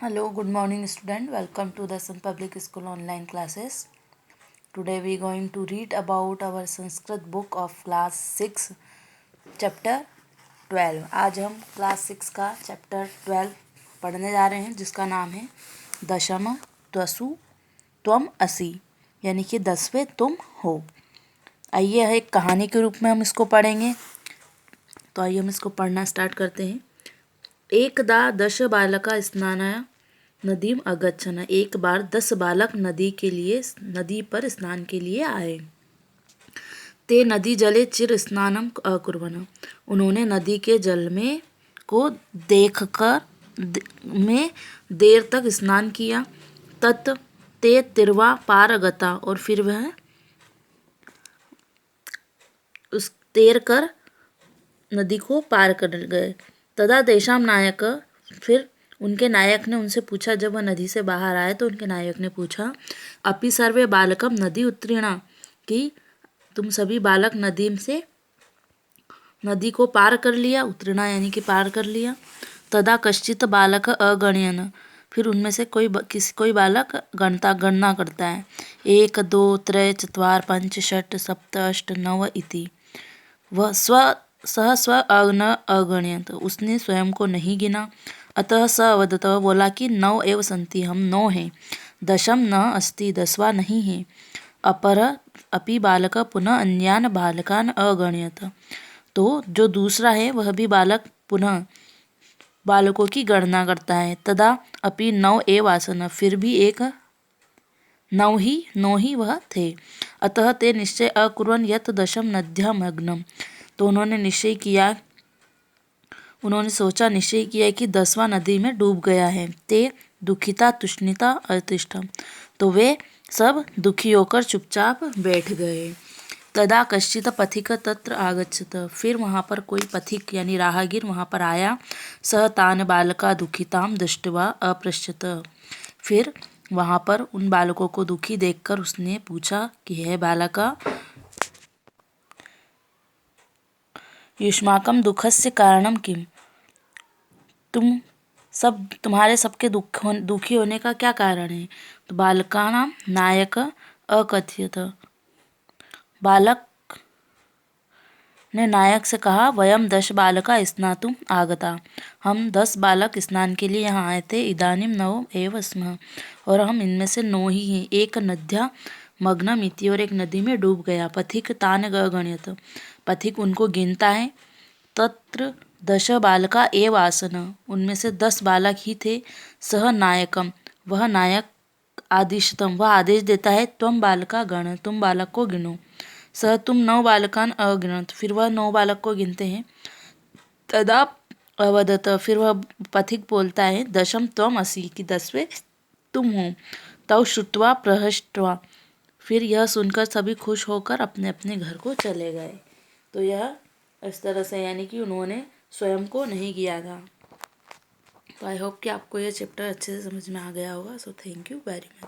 Hello, good morning student. Welcome to the Sun Public School online classes. Today we are going to read about our Sanskrit book of class 6 chapter 12. आज हम class 6 का chapter 12 पढ़ने जा रहे हैं जिसका नाम है दशम त्वसु त्वम असि, यानी कि 10वें तुम हो। आइए एक कहानी के रूप में हम इसको पढ़ेंगे। तो आइए हम इसको पढ़ना स्टार्ट करते हैं। एकदा 10 बालका स्नानाय नदीम अगच्छन। एक बार 10 बालक नदी पर स्नान के लिए आए। ते नदी जले चिर स्नानम अकुर्वन्। उन्होंने नदी के जल में को देखकर में देर तक स्नान किया। तत् ते तिर्वा पार गता, और फिर वह उस तैर कर नदी को पार कर गए। तदा तेषां नायक, फिर उनके नायक ने उनसे पूछा, जब वह नदी से बाहर आए तो उनके नायक ने पूछा, अपि सर्वे बालकम नदी उत्तीर्णा, कि तुम सभी बालक नदी को पार कर लिया। उत्तीर्णा यानी कि पार कर लिया। तदा कश्चित बालक अगण्यन, फिर उनमें से कोई बालक गणना करता है। 1 2 3 4 5 6 7 8 9 इति। वह स्व अगण्यत, उसने स्वयं को नहीं गिना। अतः स अवदत, बोला कि 9 एव सन्ति, हम 9 हैं। 10 न अस्ति, 10वां नहीं है। अपि बालक पुनः अन्यान बालकान अगण्यत, तो जो दूसरा है वह भी बालक पुनः बालकों की गणना करता है। तदा अपि 9 एव आसन, फिर भी 9 ही वह थे। अतः ते निश्चय अकुर्वन् यत् 10 नद्यामग्नम्, तो उन्होंने सोचा निश्चय किया कि 10वां नदी में डूब गया है। ते दुखिता तुष्णिता अतिष्ठम्, तो वे सब दुखी होकर चुपचाप बैठ गए। तदा कश्चित् पथिक तत्र आगच्छत, फिर वहाँ पर कोई पथिक यानी राहगीर वहाँ पर आया। सः तान् बालका दुखितां दृष्ट्वा अपृच्छत, फिर वहाँ पर उन बालकों को दुखी देखकर उसने पूछा कि हे बालका, युष्माकं दुःखस्य कारणं किम्, तुम्हारे सबके दुखी होने का क्या कारण है। तो बालकानां नायक अकथयत, बालक ने नायक से कहा, वयम 10 बालका स्नातुम आगता, हम 10 बालक स्नान के लिए यहाँ आए थे। इदानीं 9 एव स्मः, और हम इनमें से 9 ही हैं। एक नद्या मग्नम इति, और एक नदी में डूब गया। पथिक तान गणयत, पथिक उनको गिनता है। तत्र 10 बालका एव आसन, उनमें से 10 बालक ही थे। सह नायकम, वह नायक आदिशतम, वह आदेश देता है, त्वम बालका गण, तुम बालक को गिनो। सह तुम 9 बालकान अगिनत, फिर वह 9 बालक को गिनते हैं। तदा अवदत, फिर वह पथिक बोलता है, 10 त्वम असि, कि 10वें तुम हो। तव श्रुत्वा प्रहष्ट्वा, फिर यह सुनकर सभी खुश होकर अपने अपने घर को चले गए। तो यह इस तरह से, यानी कि उन्होंने स्वयं को नहीं किया था। तो आई होप कि आपको यह चैप्टर अच्छे से समझ में आ गया होगा। So thank you very much.